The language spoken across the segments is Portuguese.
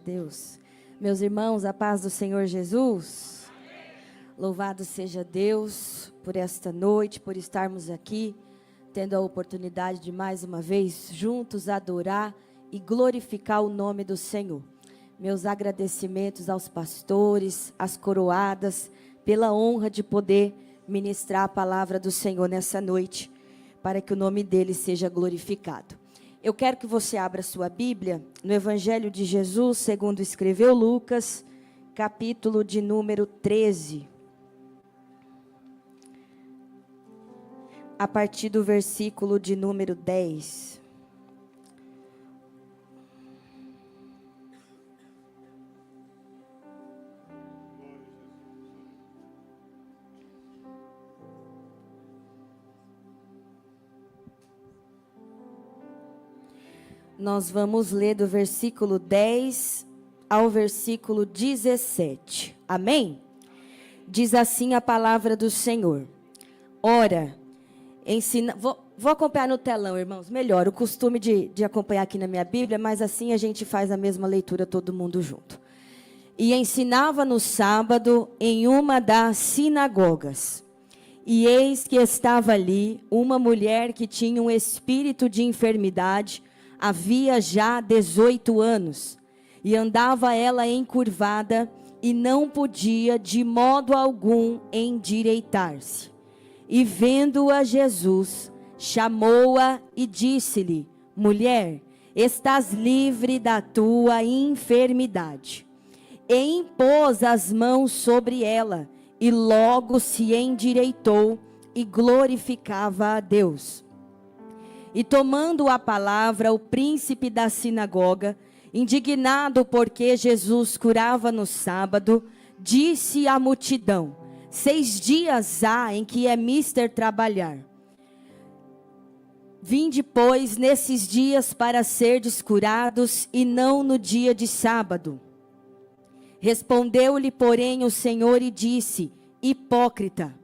Deus. Meus irmãos, a paz do Senhor Jesus. Louvado seja Deus por esta noite, por estarmos aqui, tendo a oportunidade de mais uma vez juntos adorar e glorificar o nome do Senhor. Meus agradecimentos aos pastores, às coroadas, pela honra de poder ministrar a palavra do Senhor nessa noite, para que o nome dele seja glorificado. Eu quero que você abra sua Bíblia no Evangelho de Jesus, segundo escreveu Lucas, capítulo de número 13. A partir do versículo de número 10. Nós vamos ler do versículo 10 ao versículo 17. Amém? Diz assim a palavra do Senhor. Ora, ensina... Vou acompanhar no telão, irmãos. Melhor, o costume de acompanhar aqui na minha Bíblia, mas assim a gente faz a mesma leitura todo mundo junto. E ensinava no sábado em uma das sinagogas. E eis que estava ali uma mulher que tinha um espírito de enfermidade, havia já 18 anos, e andava ela encurvada, e não podia de modo algum endireitar-se. E vendo-a Jesus, chamou-a e disse-lhe: mulher, estás livre da tua enfermidade. E impôs as mãos sobre ela, e logo se endireitou, e glorificava a Deus. E tomando a palavra, o príncipe da sinagoga, indignado porque Jesus curava no sábado, disse à multidão: 6 dias há em que é mister trabalhar. Vinde, pois, nesses dias para serdes curados, e não no dia de sábado. Respondeu-lhe, porém, o Senhor e disse: hipócrita,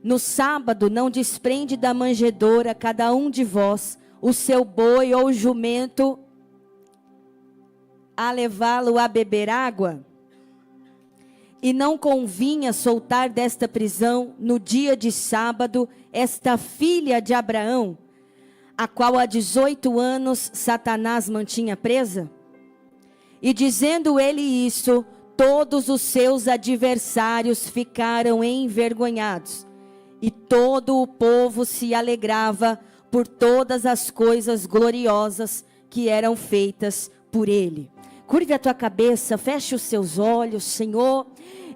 no sábado não desprende da manjedoura cada um de vós o seu boi ou jumento a levá-lo a beber água? E não convinha soltar desta prisão no dia de sábado esta filha de Abraão, a qual há 18 anos Satanás mantinha presa? E dizendo ele isso, todos os seus adversários ficaram envergonhados. E todo o povo se alegrava por todas as coisas gloriosas que eram feitas por ele. Curve a tua cabeça, feche os seus olhos, Senhor.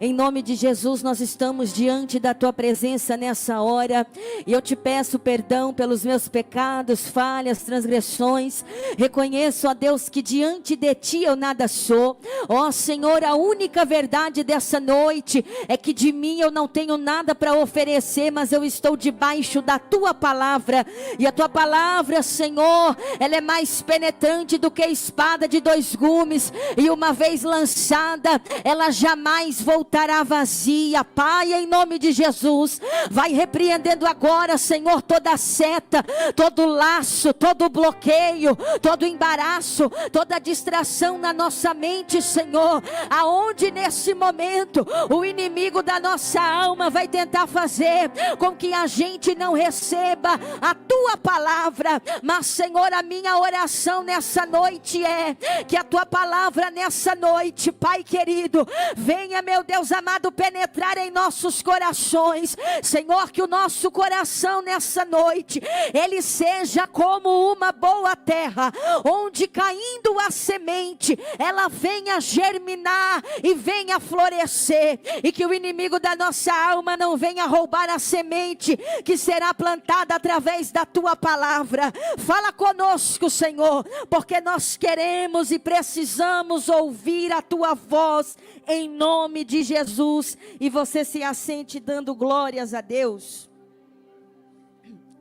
Em nome de Jesus, nós estamos diante da tua presença nessa hora. E eu te peço perdão pelos meus pecados, falhas, transgressões. Reconheço, ó Deus, que diante de ti eu nada sou. Ó Senhor, a única verdade dessa noite é que de mim eu não tenho nada para oferecer, mas eu estou debaixo da tua palavra. E a tua palavra, Senhor, ela é mais penetrante do que a espada de 2 gumes. E uma vez lançada, ela jamais voltará vazia. Pai, em nome de Jesus, vai repreendendo agora, Senhor, toda seta, todo laço, todo bloqueio, todo embaraço, toda distração na nossa mente, Senhor, aonde nesse momento o inimigo da nossa alma vai tentar fazer com que a gente não receba a tua palavra. Mas, Senhor, a minha oração nessa noite é que a tua palavra nessa noite, Pai querido, venha, meu Deus amado, penetrar em nossos corações. Senhor, que o nosso coração nessa noite, ele seja como uma boa terra, onde caindo a semente, ela venha germinar e venha florescer, e que o inimigo da nossa alma não venha roubar a semente que será plantada através da tua palavra. Fala conosco, Senhor, porque nós queremos e precisamos ouvir a tua voz, em nome de Jesus. E você se assente dando glórias a Deus.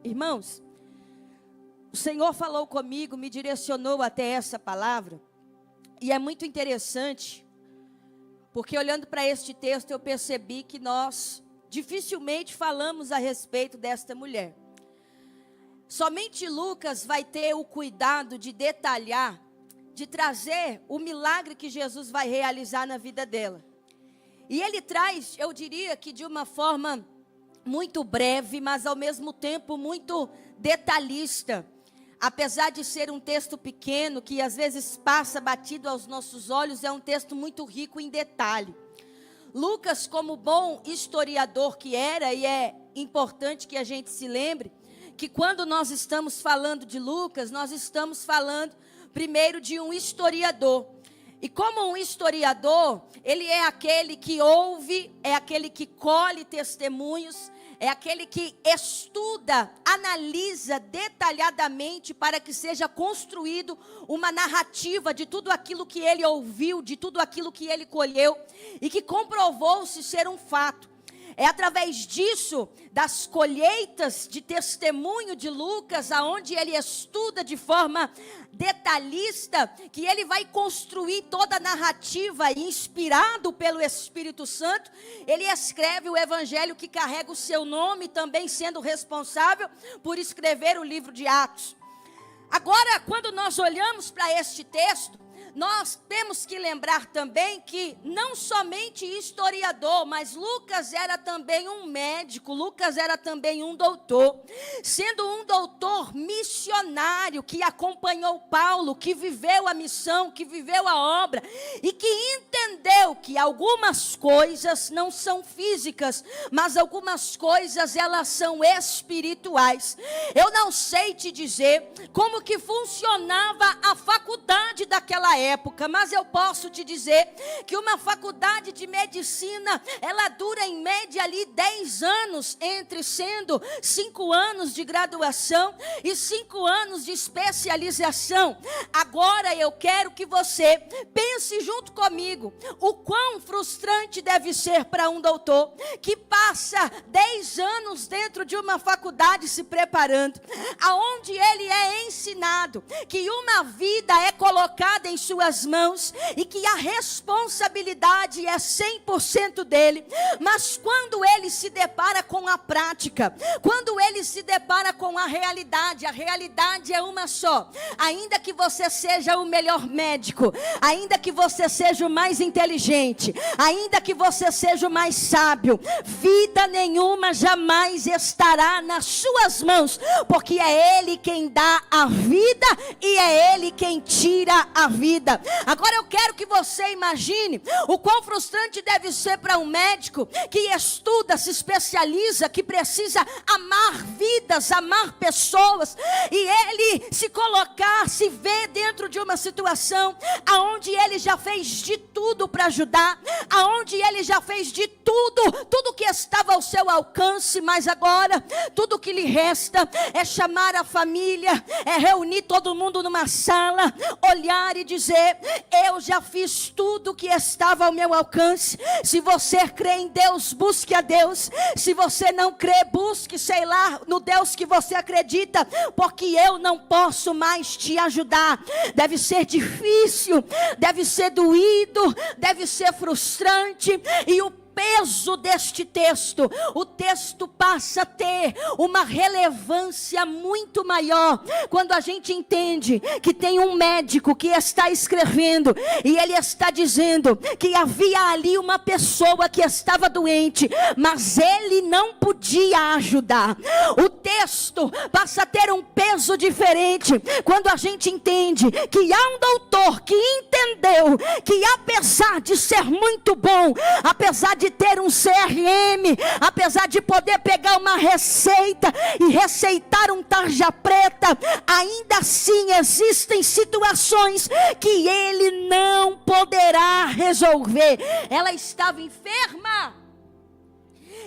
Irmãos, o Senhor falou comigo, me direcionou até essa palavra, e é muito interessante, porque olhando para este texto eu percebi que nós dificilmente falamos a respeito desta mulher. Somente Lucas vai ter o cuidado de detalhar de trazer o milagre que Jesus vai realizar na vida dela. E ele traz, eu diria que de uma forma muito breve, mas ao mesmo tempo muito detalhista. Apesar de ser um texto pequeno, que às vezes passa batido aos nossos olhos, é um texto muito rico em detalhe. Lucas, como bom historiador que era, e é importante que a gente se lembre, que quando nós estamos falando de Lucas, nós estamos falando primeiro de um historiador. E como um historiador, ele é aquele que ouve, é aquele que colhe testemunhos, é aquele que estuda, analisa detalhadamente para que seja construído uma narrativa de tudo aquilo que ele ouviu, de tudo aquilo que ele colheu e que comprovou-se ser um fato. É através disso, das colheitas de testemunho de Lucas, aonde ele estuda de forma detalhista, que ele vai construir toda a narrativa, inspirado pelo Espírito Santo. Ele escreve o evangelho que carrega o seu nome, também sendo responsável por escrever o livro de Atos. Agora, quando nós olhamos para este texto, nós temos que lembrar também que não somente historiador, mas Lucas era também um médico, Lucas era também um doutor, sendo um doutor missionário que acompanhou Paulo, que viveu a missão, que viveu a obra e que entendeu que algumas coisas não são físicas, mas algumas coisas elas são espirituais. Eu não sei te dizer como que funcionava a faculdade daquela época, mas eu posso te dizer que uma faculdade de medicina, ela dura em média ali 10 anos, entre sendo 5 anos de graduação e 5 anos de especialização. Agora eu quero que você pense junto comigo, o quão frustrante deve ser para um doutor que passa 10 anos dentro de uma faculdade se preparando, aonde ele é ensinado que uma vida é colocada em suas mãos e que a responsabilidade é 100% dele, mas quando ele se depara com a prática, quando ele se depara com a realidade é uma só. Ainda que você seja o melhor médico, ainda que você seja o mais inteligente, ainda que você seja o mais sábio, vida nenhuma jamais estará nas suas mãos, porque é ele quem dá a vida e é ele quem tira a vida. Agora eu quero que você imagine o quão frustrante deve ser para um médico que estuda, se especializa, que precisa amar vidas, amar pessoas, e ele se colocar, se ver dentro de uma situação aonde ele já fez de tudo para ajudar, aonde ele já fez de tudo que estava ao seu alcance, mas agora tudo que lhe resta é chamar a família, é reunir todo mundo numa sala, olhar e dizer: eu já fiz tudo que estava ao meu alcance. Se você crê em Deus, busque a Deus. Se você não crê, busque, sei lá, no Deus que você acredita, porque eu não posso mais te ajudar. Deve ser difícil, deve ser doído, deve ser frustrante, e o peso deste texto, o texto passa a ter uma relevância muito maior quando a gente entende que tem um médico que está escrevendo e ele está dizendo que havia ali uma pessoa que estava doente, mas ele não podia ajudar. O texto passa a ter um peso diferente quando a gente entende que há um doutor que entendeu que, apesar de ser muito bom, apesar de ter um CRM, apesar de poder pegar uma receita e receitar um tarja preta, ainda assim existem situações que ele não poderá resolver. Ela estava enferma,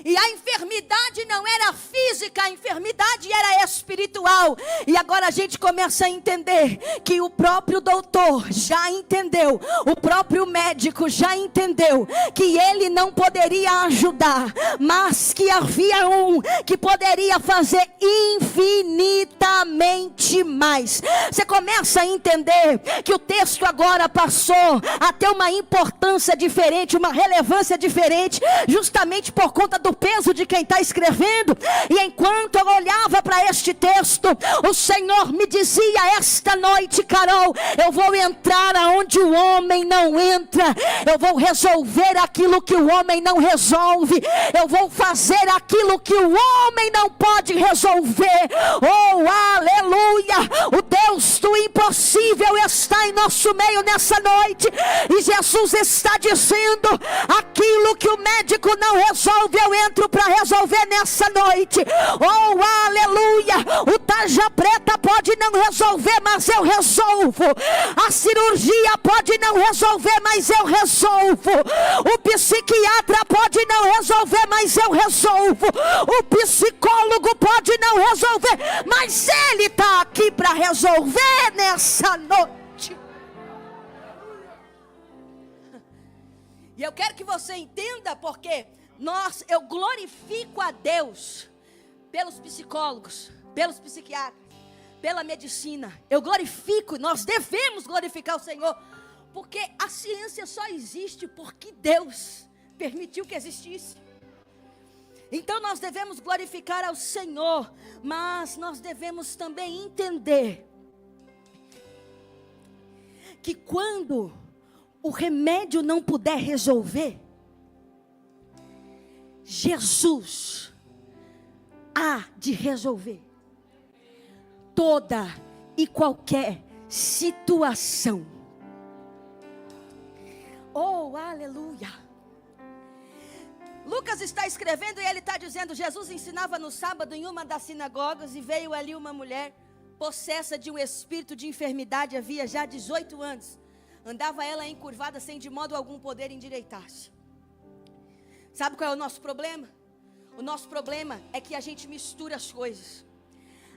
e a enfermidade não era física, a enfermidade era espiritual. E agora a gente começa a entender que o próprio doutor já entendeu, o próprio médico já entendeu que ele não poderia ajudar, mas que havia um que poderia fazer infinitamente mais. Você começa a entender que o texto agora passou a ter uma importância diferente, uma relevância diferente, justamente por conta do peso de quem está escrevendo. E enquanto eu olhava para este texto, o Senhor me dizia: esta noite, Carol, eu vou entrar aonde o homem não entra, eu vou resolver aquilo que o homem não resolve, eu vou fazer aquilo que o homem não pode resolver. Oh, aleluia! O Deus do impossível está em nosso meio nessa noite, e Jesus está dizendo: aquilo que o médico não resolve, eu entro para resolver nessa noite. Oh, aleluia! O tarja preta pode não resolver, mas eu resolvo. A cirurgia pode não resolver, mas eu resolvo. O psiquiatra pode não resolver, mas eu resolvo. O psicólogo pode não resolver, mas ele está aqui para resolver nessa noite. E eu quero que você entenda, porque eu glorifico a Deus pelos psicólogos, pelos psiquiatras, pela medicina. Eu glorifico, nós devemos glorificar o Senhor, porque a ciência só existe porque Deus permitiu que existisse. Então nós devemos glorificar ao Senhor, mas nós devemos também entender que quando o remédio não puder resolver, Jesus há de resolver toda e qualquer situação. Oh, aleluia! Lucas está escrevendo e ele está dizendo: Jesus ensinava no sábado em uma das sinagogas, e veio ali uma mulher possessa de um espírito de enfermidade, havia já 18 anos. Andava ela encurvada, sem de modo algum poder endireitar-se. Sabe qual é o nosso problema? O nosso problema é que a gente mistura as coisas.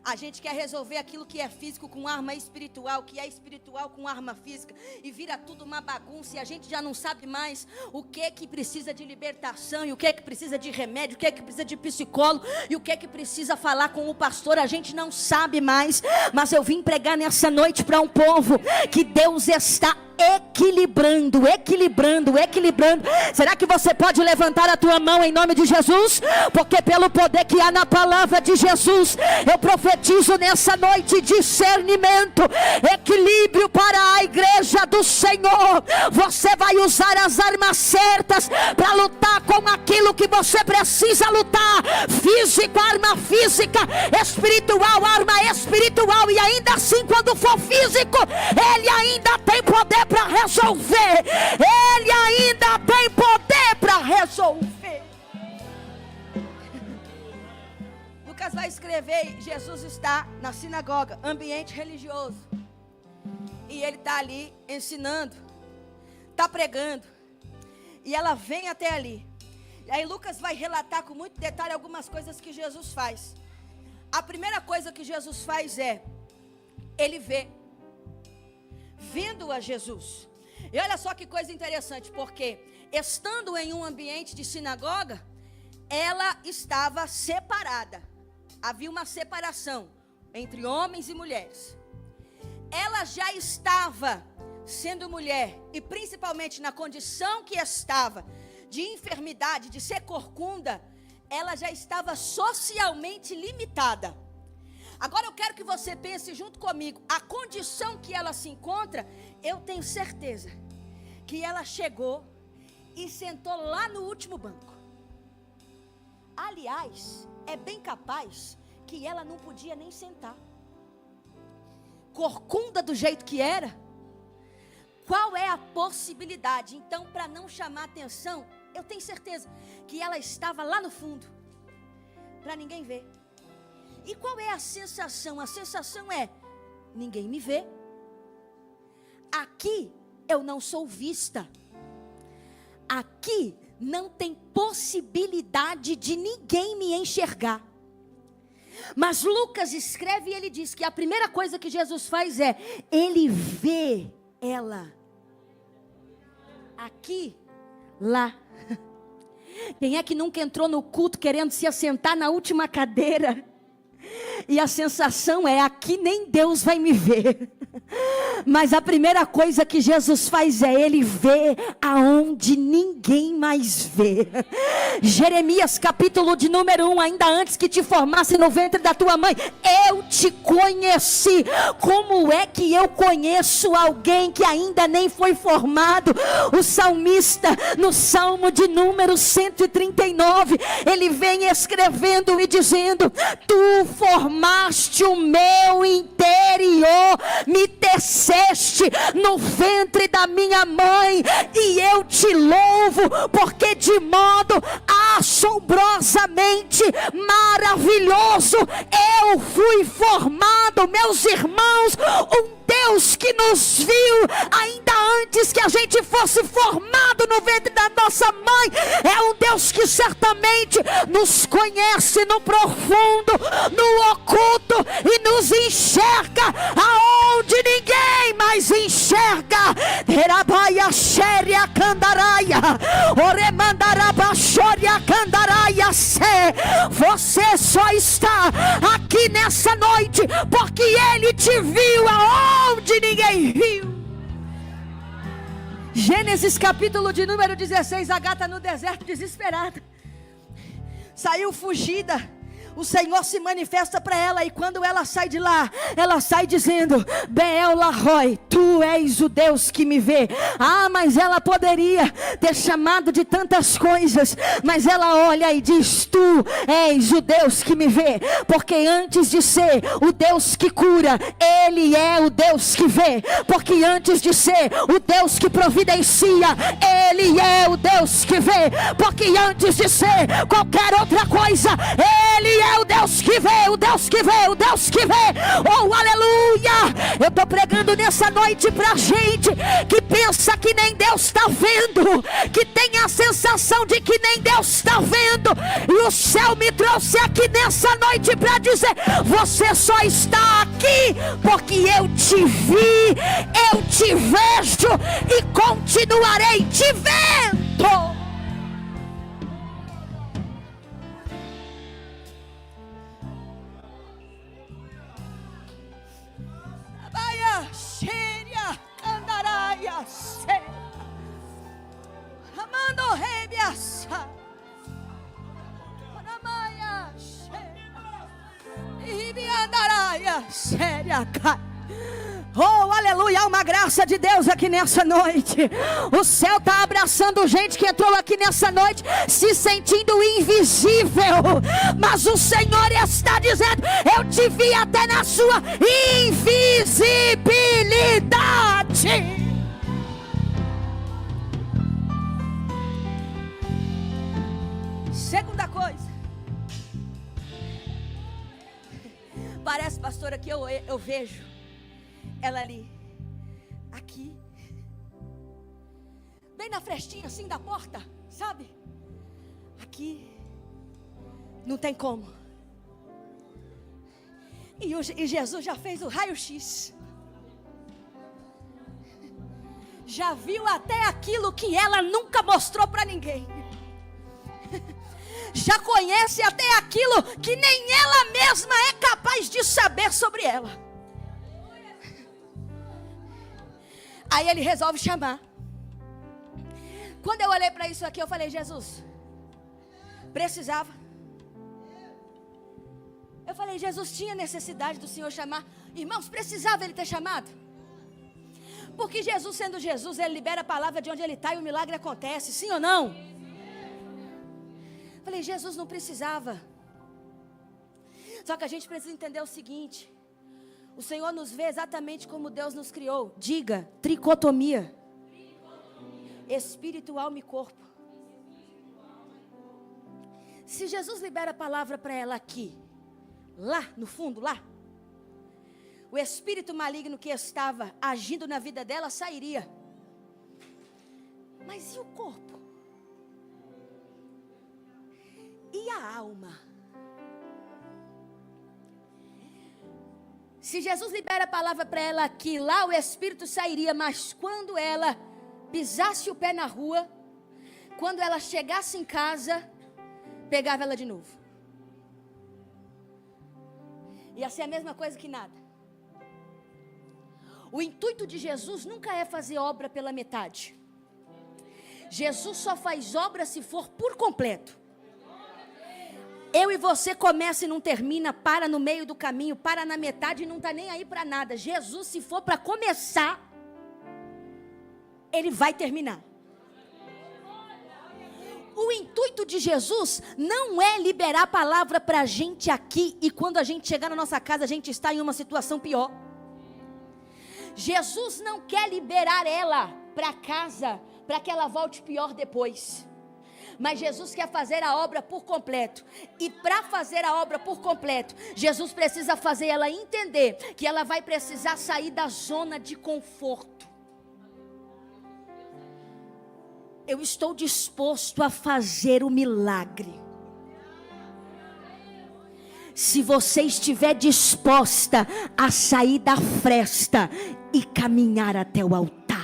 A gente quer resolver aquilo que é físico com arma espiritual, que é espiritual com arma física, e vira tudo uma bagunça, e a gente já não sabe mais o que precisa de libertação, e o que precisa de remédio, o que precisa de psicólogo, e o que precisa falar com o pastor. A gente não sabe mais. Mas eu vim pregar nessa noite para um povo que Deus está equilibrando. Será que você pode levantar a tua mão em nome de Jesus? Porque pelo poder que há na palavra de Jesus, eu profetizo nessa noite discernimento, equilíbrio para a igreja do Senhor. Você vai usar as armas certas para lutar com aquilo que você precisa lutar. Físico, arma física; espiritual, arma espiritual. E ainda assim, quando for físico, ele ainda tem poder para resolver. Ele ainda tem poder para resolver. Lucas vai escrever: Jesus está na sinagoga, ambiente religioso, e ele está ali ensinando, está pregando, e ela vem até ali. E aí Lucas vai relatar com muito detalhe algumas coisas que Jesus faz. A primeira coisa que Jesus faz é: ele vendo a Jesus. E olha só que coisa interessante, porque estando em um ambiente de sinagoga, ela estava separada. Havia uma separação entre homens e mulheres. Ela já estava sendo mulher, e principalmente na condição que estava de enfermidade, de ser corcunda, ela já estava socialmente limitada. Agora eu quero que você pense junto comigo, a condição que ela se encontra. Eu tenho certeza que ela chegou e sentou lá no último banco. Aliás, é bem capaz que ela não podia nem sentar. Corcunda do jeito que era. Qual é a possibilidade? Então, para não chamar atenção, eu tenho certeza que ela estava lá no fundo, para ninguém ver. E qual é a sensação? A sensação é: ninguém me vê. Aqui eu não sou vista. Aqui não tem possibilidade de ninguém me enxergar. Mas Lucas escreve e ele diz que a primeira coisa que Jesus faz é: ele vê ela. Aqui, lá. Quem é que nunca entrou no culto querendo se assentar na última cadeira? E a sensação é: aqui nem Deus vai me ver. Mas a primeira coisa que Jesus faz é Ele ver aonde ninguém mais vê. Jeremias capítulo de número 1: ainda antes que te formasse no ventre da tua mãe, eu te conheci. Como é que eu conheço alguém que ainda nem foi formado? O salmista, no Salmo de número 139, ele vem escrevendo e dizendo: tu formaste o meu interior, me teceste no ventre da minha mãe, e eu te louvo, porque de modo assombrosamente maravilhoso eu fui formado. Meus irmãos, um Deus que nos viu ainda antes que a gente fosse formado no ventre da nossa mãe, é um Deus que certamente nos conhece no profundo, no oculto, e nos enxerga aonde ninguém mais enxerga. Terabaia xéria candaraia, oremandaraба xória candaraia sé. Você só está aqui nessa noite porque Ele te viu aonde ninguém viu. Gênesis capítulo de número 16, a gata no deserto desesperada, saiu fugida. O Senhor se manifesta para ela, e quando ela sai de lá, ela sai dizendo: Beel Lahoi, tu és o Deus que me vê. Mas ela poderia ter chamado de tantas coisas, mas ela olha e diz: tu és o Deus que me vê, porque antes de ser o Deus que cura, Ele é o Deus que vê. Porque antes de ser o Deus que providencia, Ele é o Deus que vê. Porque antes de ser qualquer outra coisa, Ele é o Deus que vê, o Deus que vê, o Deus que vê. Oh, aleluia! Eu estou pregando nessa noite para gente que pensa que nem Deus está vendo, que tem a sensação de que nem Deus está vendo. E o céu me trouxe aqui nessa noite para dizer: você só está aqui porque eu te vi, eu te vejo e continuarei te vendo. Oh, aleluia, há uma graça de Deus aqui nessa noite. O céu está abraçando gente que entrou aqui nessa noite se sentindo invisível, mas o Senhor está dizendo: eu te vi até na sua invisibilidade. Segunda coisa, parece, pastora, que eu vejo ela ali, aqui, bem na frestinha assim da porta, sabe? Aqui, não tem como. E Jesus já fez o raio-x, já viu até aquilo que ela nunca mostrou para ninguém, já conhece até aquilo que nem ela mesma é capaz de saber sobre ela. Aí Ele resolve chamar. Quando eu olhei para isso aqui, eu falei: Jesus, precisava. Eu falei: Jesus, tinha necessidade do Senhor chamar? Irmãos, precisava Ele ter chamado? Porque Jesus, sendo Jesus, Ele libera a palavra de onde Ele está e o milagre acontece, sim ou não? Eu falei: Jesus não precisava. Só que a gente precisa entender o seguinte: o Senhor nos vê exatamente como Deus nos criou. Diga, tricotomia. Espírito, alma e corpo. Se Jesus libera a palavra para ela aqui, lá no fundo, lá, o espírito maligno que estava agindo na vida dela sairia. Mas e o corpo? E a alma? Se Jesus libera a palavra para ela aqui, lá o espírito sairia, mas quando ela pisasse o pé na rua, quando ela chegasse em casa, pegava ela de novo. Ia ser a mesma coisa que nada. O intuito de Jesus nunca é fazer obra pela metade. Jesus só faz obra se for por completo. Eu e você começa e não termina, para no meio do caminho, para na metade e não está nem aí para nada. Jesus, se for para começar, Ele vai terminar. O intuito de Jesus não é liberar a palavra para a gente aqui e quando a gente chegar na nossa casa a gente está em uma situação pior. Jesus não quer liberar ela para casa para que ela volte pior depois. Mas Jesus quer fazer a obra por completo. E para fazer a obra por completo, Jesus precisa fazer ela entender que ela vai precisar sair da zona de conforto. Eu estou disposto a fazer o milagre. Se você estiver disposta a sair da fresta e caminhar até o altar.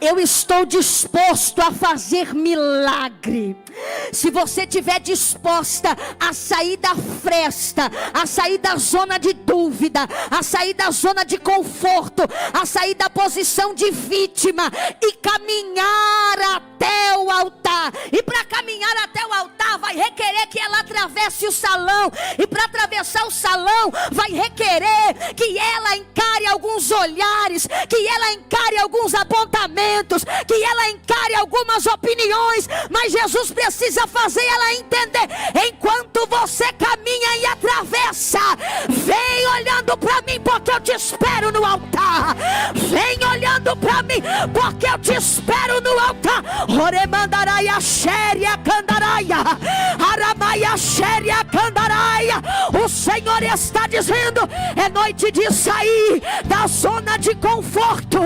Eu estou disposto a fazer milagre. Se você estiver disposta a sair da fresta, a sair da zona de dúvida, a sair da zona de conforto, a sair da posição de vítima e caminhar até o altar. E para caminhar até o altar vai requerer que ela atravesse o salão. E para atravessar o salão vai requerer que ela encare alguns olhares, que ela encare alguns apontamentos, que ela encare algumas opiniões, mas Jesus precisa fazer ela entender. Enquanto você caminha e atravessa, vem olhando para mim, porque eu te espero no altar. Vem olhando para mim, porque eu te espero no altar. Oremandaraia xéria candaraia, aramaia xéria candaraia. O Senhor está dizendo: é noite de sair da zona de conforto,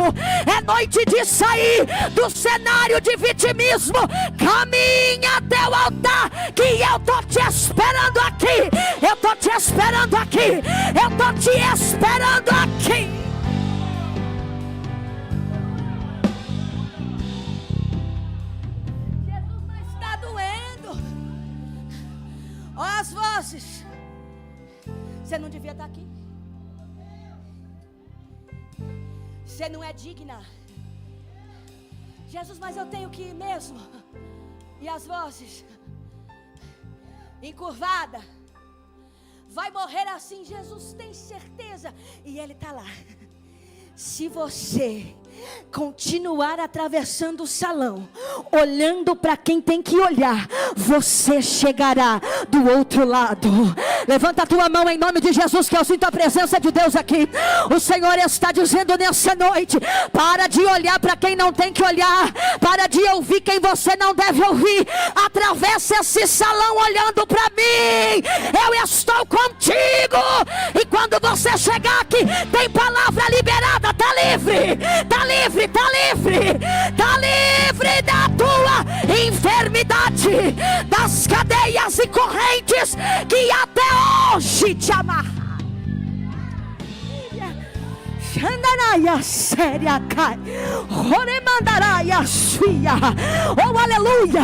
é noite de sair do cenário de vitimismo. Caminha até o altar, que eu estou te esperando aqui. Eu estou te esperando aqui. Eu estou te esperando aqui. Jesus, mas está doendo. Ó as vozes. Você não devia estar aqui. Você não é digna. Jesus, mas eu tenho que ir mesmo. E as vozes encurvada. Vai morrer assim, Jesus, tem certeza? E ele está lá. Se você continuar atravessando o salão, olhando para quem tem que olhar, você chegará do outro lado. Levanta a tua mão em nome de Jesus, que eu sinto a presença de Deus aqui. O Senhor está dizendo nessa noite: para de olhar para quem não tem que olhar, para de ouvir quem você não deve ouvir. Atravesse esse salão olhando para mim. Eu estou contigo. E quando você chegar aqui, tem palavra liberada. Tá livre, tá livre, tá livre, tá livre da tua enfermidade, das cadeias e correntes que até hoje te amarram. Xandaraia séria cai, oremandaraia suia. Oh aleluia,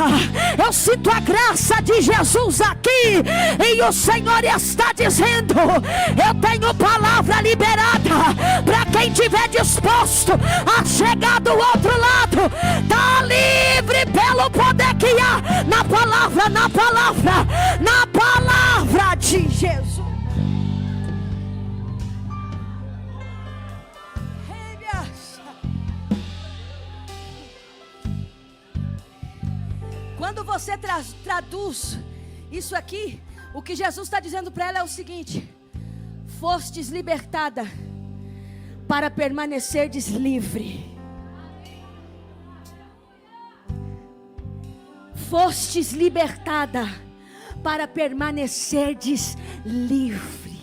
eu sinto a graça de Jesus aqui. E o Senhor está dizendo: eu tenho palavra liberada para quem tiver disposto a chegar do outro lado. Tá livre pelo poder que há na palavra, na palavra, na palavra de Jesus. Quando você traduz isso aqui, o que Jesus está dizendo para ela é o seguinte: fostes libertada para permanecerdes livre. Fostes libertada para permanecerdes livre.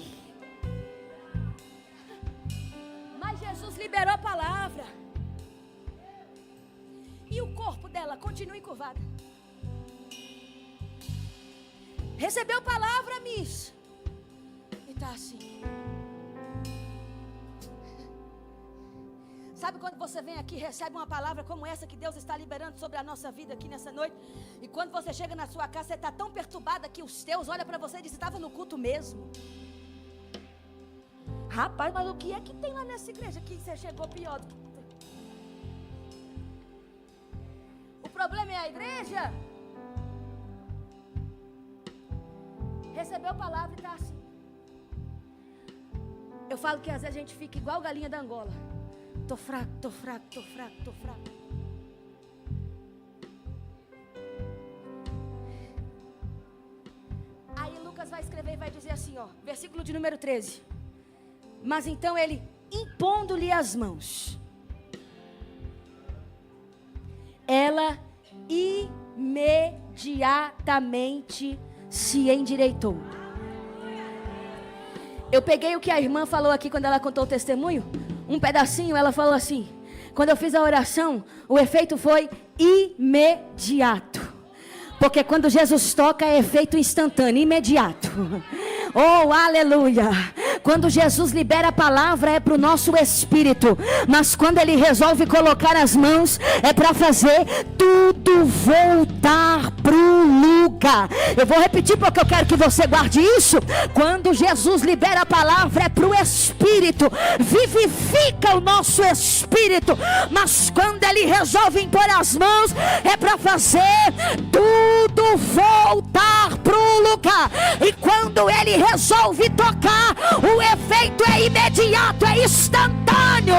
Mas Jesus liberou a palavra. E o corpo dela continua encurvado. Recebeu palavra, miss. E tá assim. Sabe quando você vem aqui e recebe uma palavra como essa que Deus está liberando sobre a nossa vida aqui nessa noite? E quando você chega na sua casa, você está tão perturbada que os teus olham para você e dizem: estava no culto mesmo. Rapaz, mas o que é que tem lá nessa igreja que você chegou pior? O problema é a igreja. Recebeu a palavra e está assim. Eu falo que às vezes a gente fica igual galinha da Angola. Tô fraco, tô fraco, tô fraco, tô fraco. Aí Lucas vai escrever e vai dizer assim, ó, versículo de número 13. Mas então ele, impondo-lhe as mãos, ela imediatamente se endireitou. Eu peguei o que a irmã falou aqui quando ela contou o testemunho. Um pedacinho, ela falou assim: quando eu fiz a oração, o efeito foi imediato. Porque quando Jesus toca é efeito instantâneo, imediato. Oh, aleluia. Quando Jesus libera a palavra é para o nosso espírito. Mas quando Ele resolve colocar as mãos, é para fazer tudo voltar para o lugar. Eu vou repetir porque eu quero que você guarde isso. Quando Jesus libera a palavra é para o espírito. Vivifica o nosso espírito. Mas quando Ele resolve impor as mãos, é para fazer tudo voltar para o lugar. E quando Ele resolve tocar, o efeito é imediato, é instantâneo.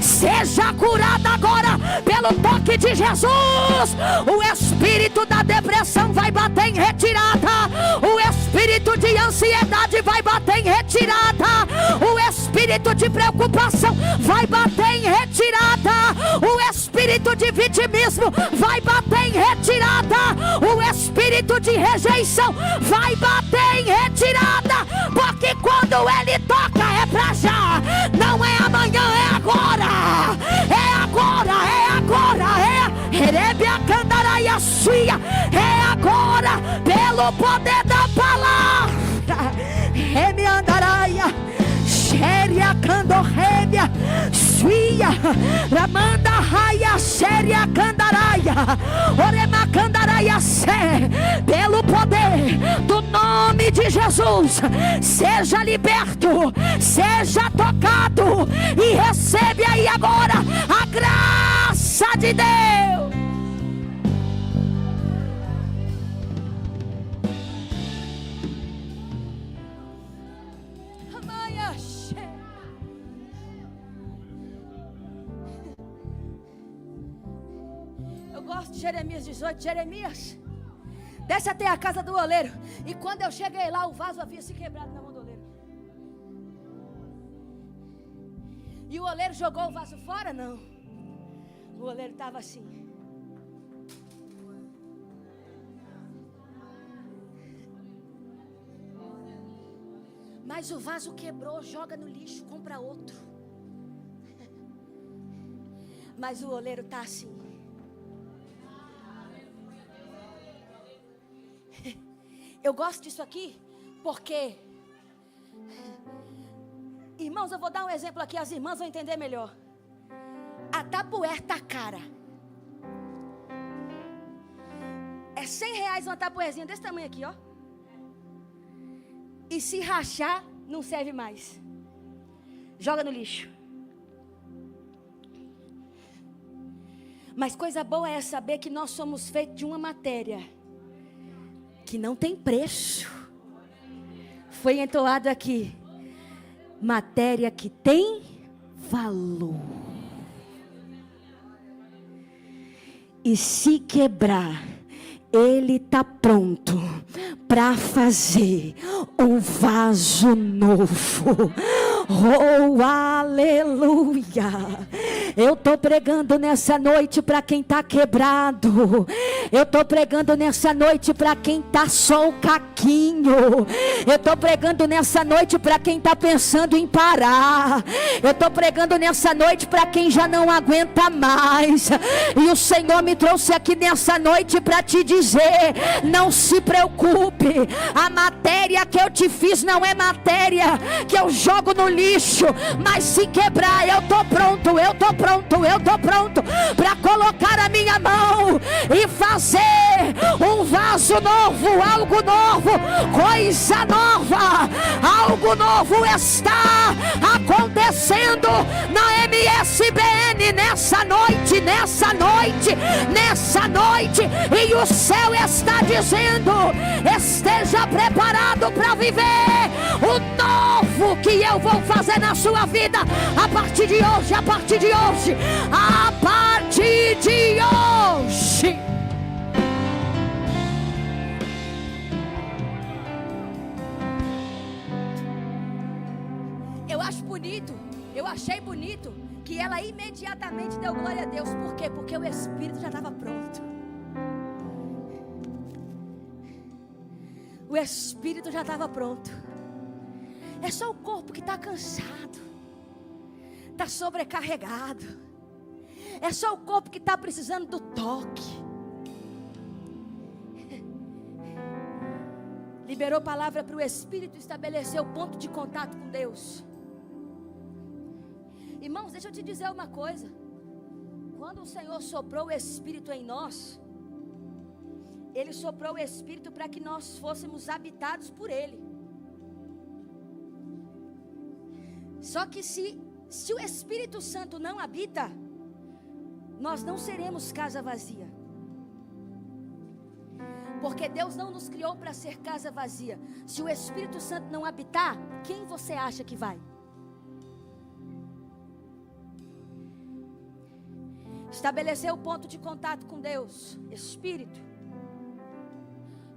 Seja curado agora pelo toque de Jesus. O espírito da depressão vai bater em retirada. O espírito de ansiedade vai bater em retirada. O espírito de preocupação vai bater em retirada. O espírito de vitimismo vai bater em retirada. O espírito de rejeição vai bater em retirada. Porque quando Ele toca é pra já. Não é amanhã, é agora. É agora, é agora, é Erebia Candaraia Suia. É agora, pelo poder da palavra. Reme Andaraia Xéria Candorrêmia Suia Ramanda Raia Xéria Candaraia Orema Candaraia Sé. Pelo poder do nome de Jesus, seja liberto, seja tocado e recebe aí agora a graça de Deus. Eu gosto de Jeremias 18. Jeremias, desce até a casa do oleiro. E quando eu cheguei lá, o vaso havia se quebrado na mão do oleiro. E o oleiro jogou o vaso fora? Não. O oleiro estava assim. Mas o vaso quebrou, joga no lixo, compra outro. Mas o oleiro está assim. Eu gosto disso aqui porque, irmãos, eu vou dar um exemplo aqui, as irmãs vão entender melhor. A tapuer tá cara. É R$100 uma tapuerzinha desse tamanho aqui, ó. E se rachar, não serve mais. Joga no lixo. Mas coisa boa é saber que nós somos feitos de uma matéria que não tem preço. Foi entoado aqui: matéria que tem valor. E se quebrar, Ele está pronto para fazer um vaso novo. Oh, aleluia. Eu estou pregando nessa noite para quem está quebrado. Eu estou pregando nessa noite para quem está só o caquinho. Eu estou pregando nessa noite para quem está pensando em parar. Eu estou pregando nessa noite para quem já não aguenta mais. E o Senhor me trouxe aqui nessa noite para te dizer: dizer: não se preocupe, a matéria que eu te fiz não é matéria que eu jogo no lixo, mas se quebrar eu tô pronto para colocar a minha mão e fazer um vaso novo, algo novo, coisa nova, algo novo está acontecendo na MSBN nessa noite, e o céu está dizendo: esteja preparado para viver o novo que eu vou fazer na sua vida a partir de hoje. Eu achei bonito que ela imediatamente deu glória a Deus. Por quê? Porque o Espírito já estava pronto. O Espírito já estava pronto. É só o corpo que está cansado, está sobrecarregado. É só o corpo que está precisando do toque. Liberou palavra para o Espírito estabelecer o ponto de contato com Deus. Irmãos, deixa eu te dizer uma coisa. Quando o Senhor soprou o Espírito em nós, Ele soprou o Espírito para que nós fôssemos habitados por Ele. Só que se o Espírito Santo não habita, nós não seremos casa vazia. Porque Deus não nos criou para ser casa vazia. Se o Espírito Santo não habitar, quem você acha que vai? Estabeleceu o ponto de contato com Deus, Espírito.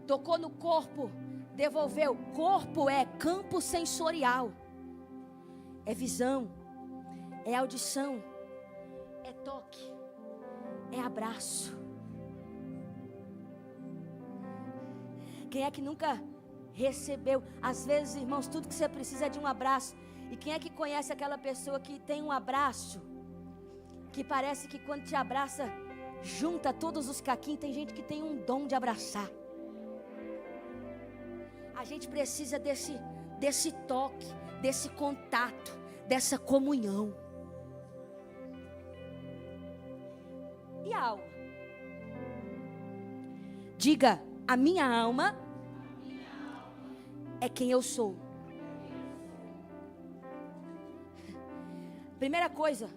Tocou no corpo, devolveu. Corpo é campo sensorial. É visão, é audição, é toque, é abraço. Quem é que nunca recebeu? Às vezes, irmãos, tudo que você precisa é de um abraço. E quem é que conhece aquela pessoa que tem um abraço, que parece que quando te abraça, junta todos os caquinhos? Tem gente que tem um dom de abraçar. A gente precisa desse toque, desse contato, dessa comunhão. E a alma? Diga: a minha alma é quem eu sou. Primeira coisa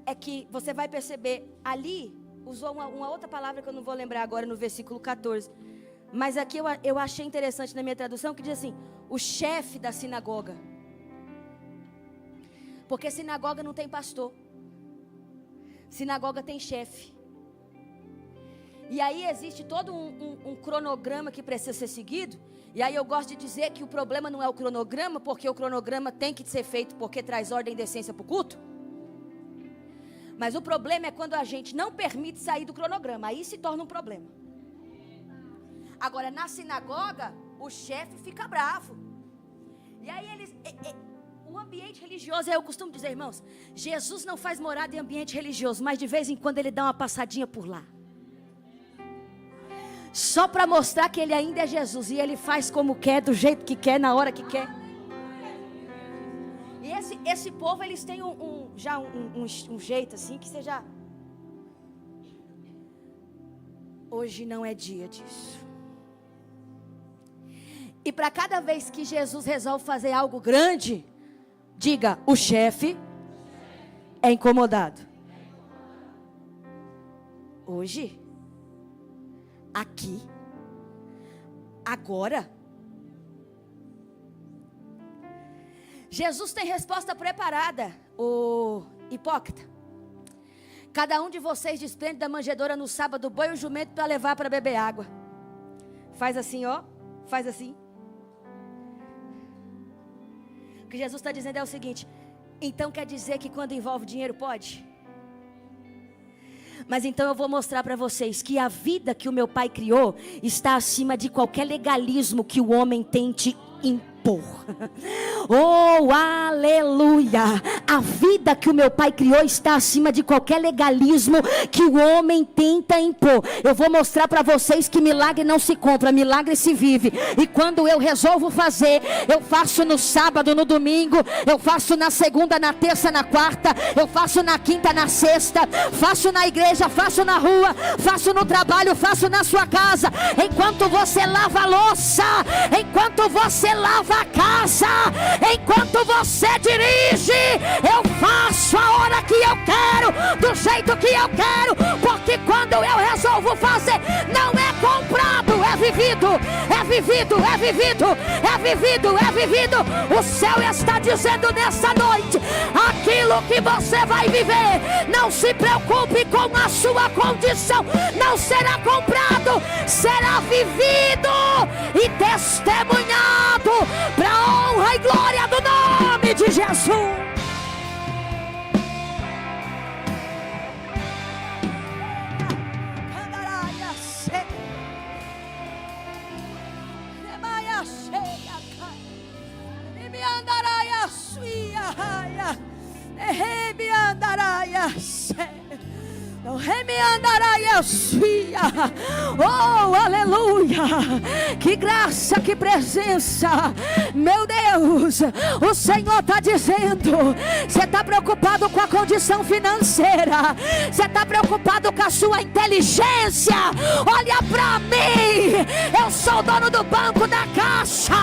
é que você vai perceber, ali usou uma outra palavra que eu não vou lembrar agora no versículo 14. Mas aqui eu achei interessante na minha tradução, que diz assim: o chefe da sinagoga. Porque sinagoga não tem pastor, sinagoga tem chefe. E aí existe todo um cronograma que precisa ser seguido. E aí eu gosto de dizer que o problema não é o cronograma, porque o cronograma tem que ser feito porque traz ordem e decência para o culto. Mas o problema é quando a gente não permite sair do cronograma. Aí se torna um problema. Agora, na sinagoga, o chefe fica bravo. E aí o ambiente religioso, eu costumo dizer, irmãos, Jesus não faz morada em ambiente religioso, mas de vez em quando Ele dá uma passadinha por lá. Só para mostrar que Ele ainda é Jesus. E Ele faz como quer, do jeito que quer, na hora que quer. E esse povo, eles têm um jeito assim, que seja... Hoje não é dia disso. E para cada vez que Jesus resolve fazer algo grande, diga: o chefe é incomodado. Hoje, aqui, agora, Jesus tem resposta preparada. Ô hipócrita, cada um de vocês desprende da manjedoura no sábado o boi e o jumento para levar para beber água. Faz assim, ó, faz assim. O que Jesus está dizendo é o seguinte: então quer dizer que quando envolve dinheiro pode? Mas então eu vou mostrar para vocês que a vida que o meu Pai criou está acima de qualquer legalismo que o homem tente impor. tempo. Oh, aleluia. A vida que o meu Pai criou está acima de qualquer legalismo que o homem tenta impor. Eu vou mostrar para vocês que milagre não se compra, milagre se vive. E quando eu resolvo fazer, eu faço no sábado, no domingo, eu faço na segunda, na terça, na quarta, eu faço na quinta, na sexta, faço na igreja, faço na rua, faço no trabalho, faço na sua casa. Enquanto você lava a louça, enquanto você lava a casa, enquanto você dirige, eu faço a hora que eu quero, do jeito que eu quero, porque quando eu resolvo fazer, não é comprado, é vivido, é vivido, é vivido, é vivido, é vivido. O céu está dizendo nessa noite, aquilo que você vai viver, não se preocupe com a sua condição, não será comprado, será vivido e testemunhado para a honra e glória do nome de Jesus. Oh, aleluia! Que graça, que presença! Meu Deus, o Senhor está dizendo: você está preocupado com a condição financeira, você está preocupado com a sua inteligência. Olha para mim, eu sou o dono do banco da caixa,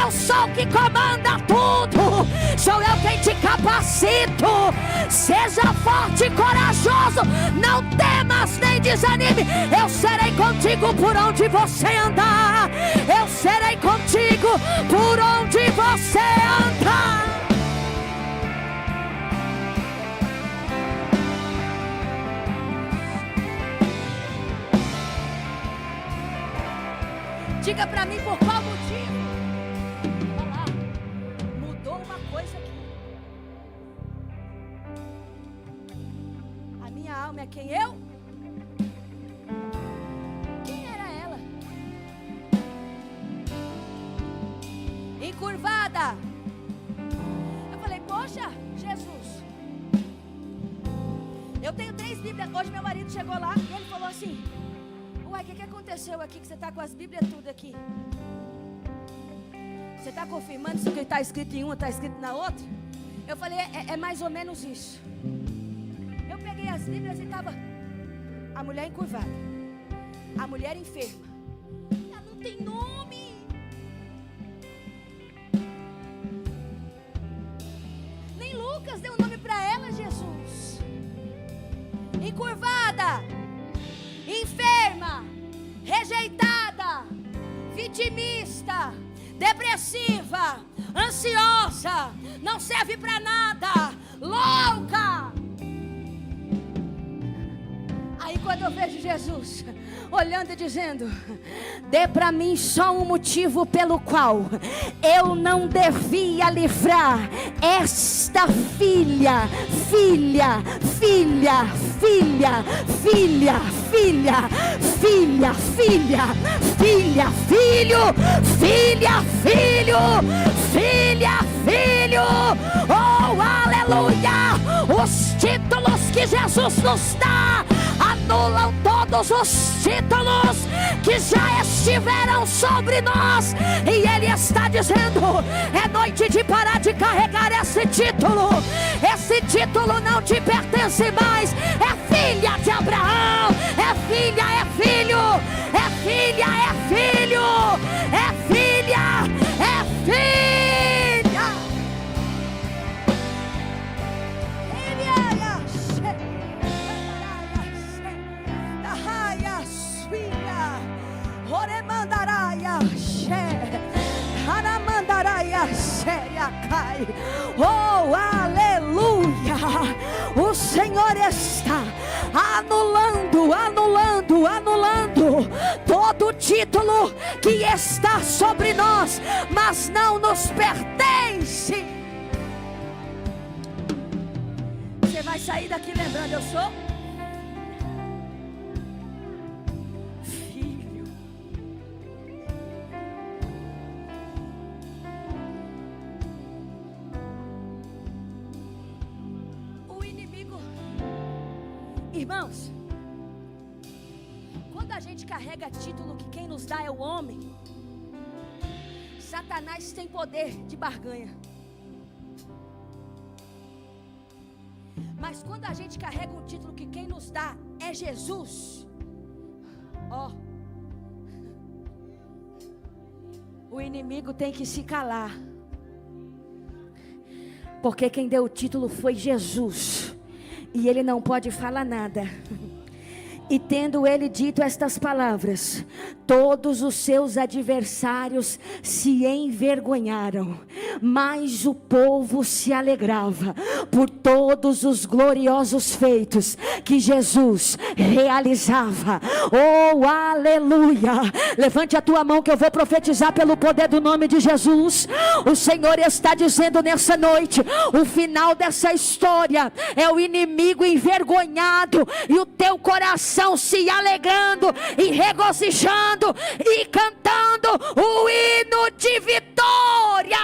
eu sou o que comanda tudo, sou eu quem te capacito. Seja forte e corajoso, não temas nem desanime, eu serei contigo por onde você andar, eu serei contigo por onde você andar. Diga pra mim por qual motivo. Olha lá, mudou uma coisa aqui. A minha alma é quem eu? Quem era ela? Encurvada. Eu falei, poxa, Jesus, eu tenho 3 Bíblias. Hoje meu marido chegou lá e ele falou assim: uai, o que aconteceu aqui que você está com as Bíblias tudo aqui? Você está confirmando se o que está escrito em uma está escrito na outra? Eu falei, é mais ou menos isso. Eu peguei as Bíblias e estava a mulher encurvada, a mulher enferma. Ela não tem nome. Nem Lucas deu nome para ela, Jesus. Encurvada, enferma, rejeitada, vitimista, depressiva, ansiosa, não serve para nada, louca. Aí quando eu vejo Jesus olhando e dizendo: dê para mim só um motivo pelo qual eu não devia livrar esta filha, filha, filha, filha, filha, filha, filha, filha, filha, filho, filha, filho, filha, filho. Oh, aleluia! Os títulos que Jesus nos dá anulam todos os títulos que já estiveram sobre nós. E Ele está dizendo: é noite de parar de carregar esse título. Esse título não te pertence mais. É filha de Abraão, é filha, é filho, é filha, é filho, é filha, é filha. Oh, aleluia! O Senhor está anulando todo título que está sobre nós, mas não nos pertence. Você vai sair daqui lembrando: eu sou filho. Irmãos, quando a gente carrega título que quem nos dá é o homem, Satanás tem poder de barganha. Mas quando a gente carrega um título que quem nos dá é Jesus, ó, o inimigo tem que se calar. Porque quem deu o título foi Jesus. E ele não pode falar nada. E tendo ele dito estas palavras, todos os seus adversários se envergonharam, mas o povo se alegrava por todos os gloriosos feitos que Jesus realizava. Oh, aleluia! Levante a tua mão que eu vou profetizar pelo poder do nome de Jesus. O Senhor está dizendo nessa noite, o final dessa história é o inimigo envergonhado e o teu coração se alegrando e regozijando e cantando o hino de vitória.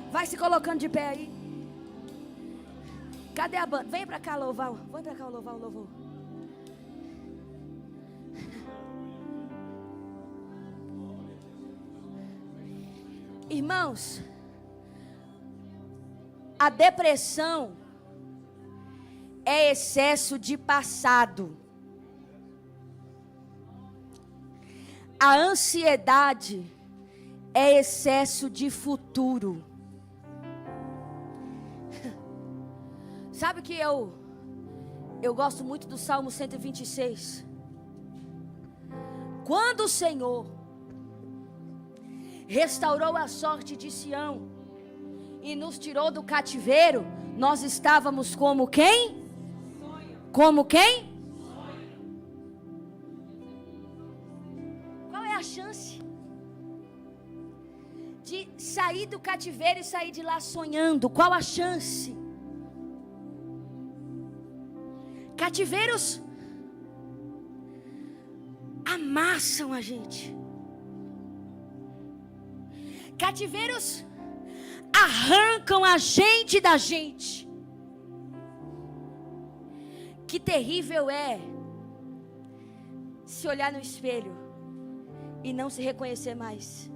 Vai se colocando de pé aí. Cadê a banda? Vem pra cá louvar. Vem pra cá louvar o louvor. Irmãos, a depressão é excesso de passado. A ansiedade é excesso de futuro. Sabe que eu gosto muito do Salmo 126. Quando o Senhor restaurou a sorte de Sião e nos tirou do cativeiro, nós estávamos como quem? Como quem? Qual é a chance de sair do cativeiro e sair de lá sonhando? Qual a chance? Cativeiros amassam a gente. Cativeiros arrancam a gente da gente. Que terrível é se olhar no espelho e não se reconhecer mais.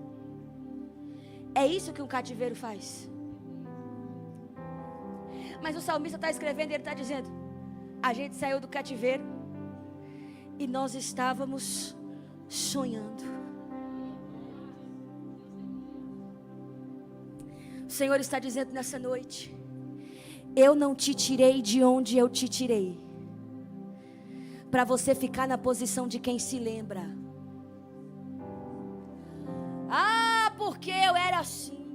É isso que um cativeiro faz. Mas o salmista está escrevendo e ele está dizendo: a gente saiu do cativeiro e nós estávamos sonhando. O Senhor está dizendo nessa noite: eu não te tirei de onde eu te tirei para você ficar na posição de quem se lembra. Ah, porque eu era assim.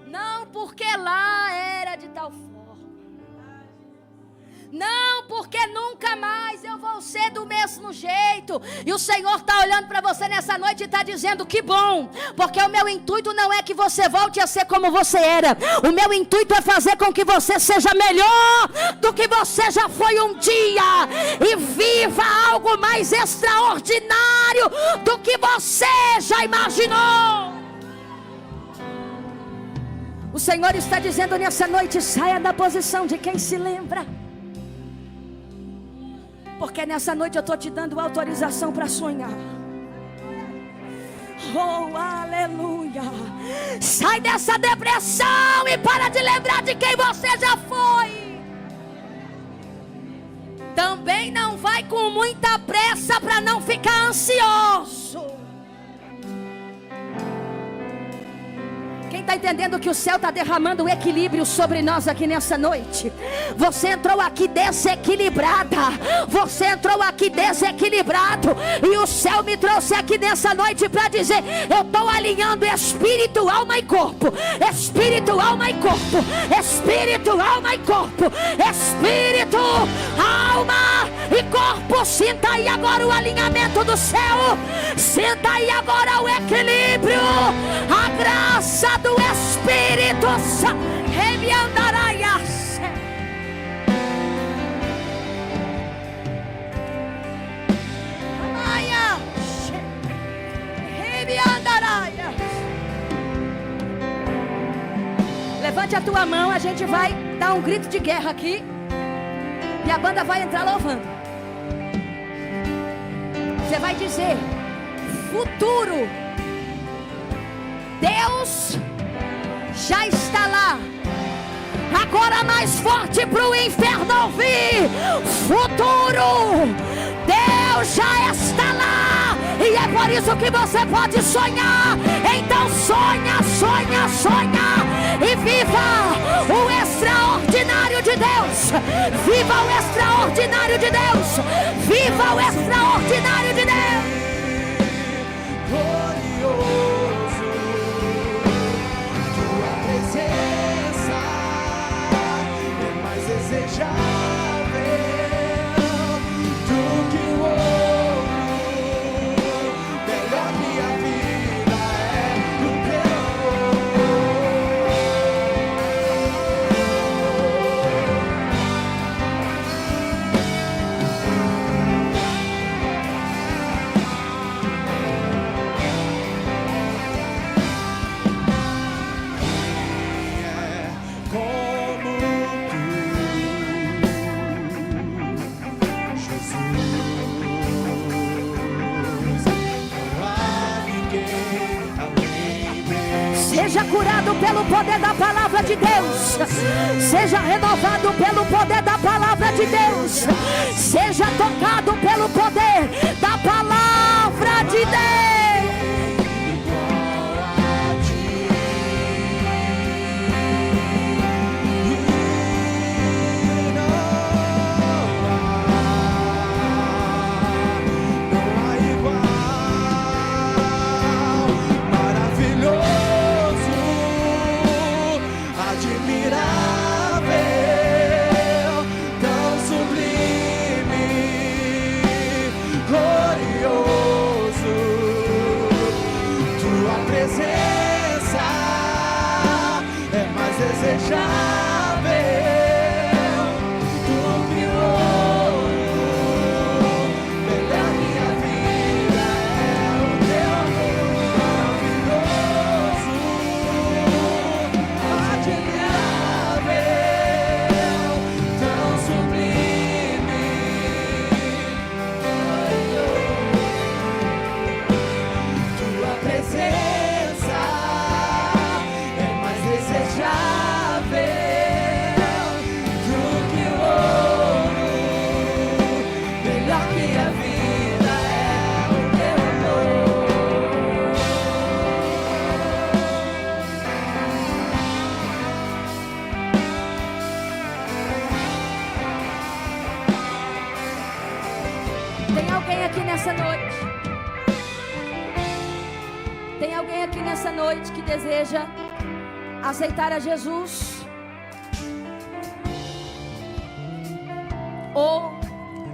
Não, porque lá era de tal forma. Não, porque nunca mais eu vou ser do mesmo jeito. E o Senhor está olhando para você nessa noite e está dizendo: que bom, porque o meu intuito não é que você volte a ser como você era. O meu intuito é fazer com que você seja melhor do que você já foi um dia, e viva algo mais extraordinário do que você já imaginou. O Senhor está dizendo nessa noite: saia da posição de quem se lembra. Porque nessa noite eu estou te dando autorização para sonhar. Oh, aleluia. Sai dessa depressão e para de lembrar de quem você já foi. Também não vai com muita pressa para não ficar ansioso. Quem está entendendo que o céu está derramando o equilíbrio sobre nós aqui nessa noite? Você entrou aqui desequilibrada. Você entrou aqui desequilibrado. E o céu me trouxe aqui nessa noite para dizer: eu estou alinhando espírito, alma e corpo. Espírito, alma e corpo. Espírito, alma e corpo. Espírito, alma e corpo. Sinta aí agora o alinhamento do céu. Sinta aí agora o equilíbrio. A graça do Espírito Santo. levante a tua mão, a gente vai dar um grito de guerra aqui. E a banda vai entrar louvando. Você vai dizer: futuro, Deus já está lá. Agora mais forte para o inferno ouvir: futuro, Deus já está lá. E é por isso que você pode sonhar. Então sonha, sonha, sonha. E viva o extraordinário de Deus. Viva o extraordinário de Deus. Viva o extraordinário de Deus. Glorioso, tua presença é mais desejável do que o ouro. Melhor minha vida é o teu amor. Como tu, Jesus, não há ninguém além de Seja curado pelo poder da palavra de Deus. Seja renovado pelo poder da palavra de Deus. Seja tocado pelo poder da palavra de Deus. Tem alguém aqui nessa noite? Tem alguém aqui nessa noite que deseja aceitar a Jesus? Ou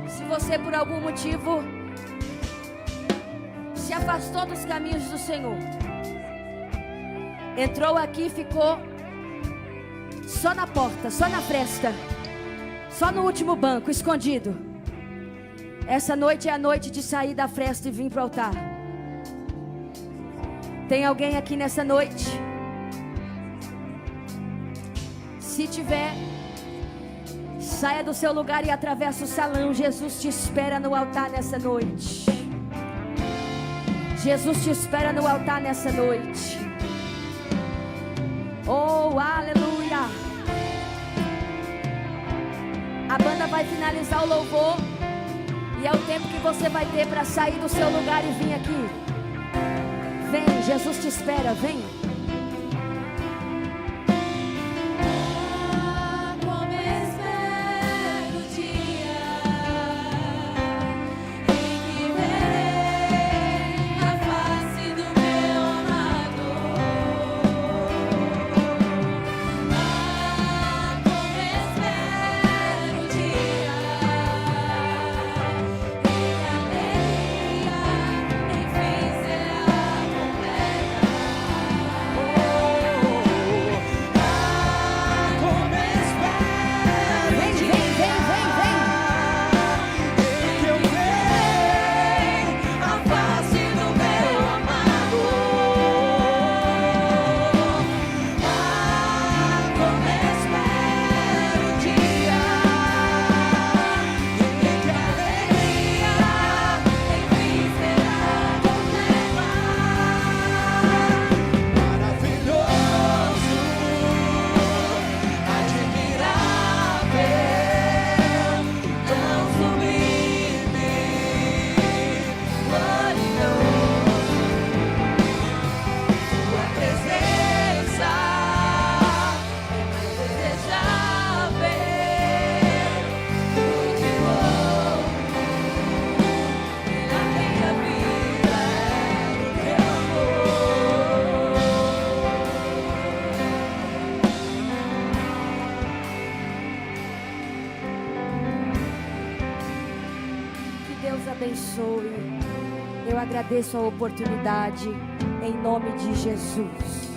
se você por algum motivo se afastou dos caminhos do Senhor, entrou aqui e ficou só na porta, só na fresta, só no último banco, escondido. Essa noite é a noite de sair da fresta e vir para o altar. Tem alguém aqui nessa noite? Se tiver, saia do seu lugar e atravesse o salão. Jesus te espera no altar nessa noite. Jesus te espera no altar nessa noite. Oh, aleluia. A banda vai finalizar o louvor. E é o tempo que você vai ter para sair do seu lugar e vir aqui. Vem, Jesus te espera, vem. Deus abençoe. Eu agradeço a oportunidade, em nome de Jesus.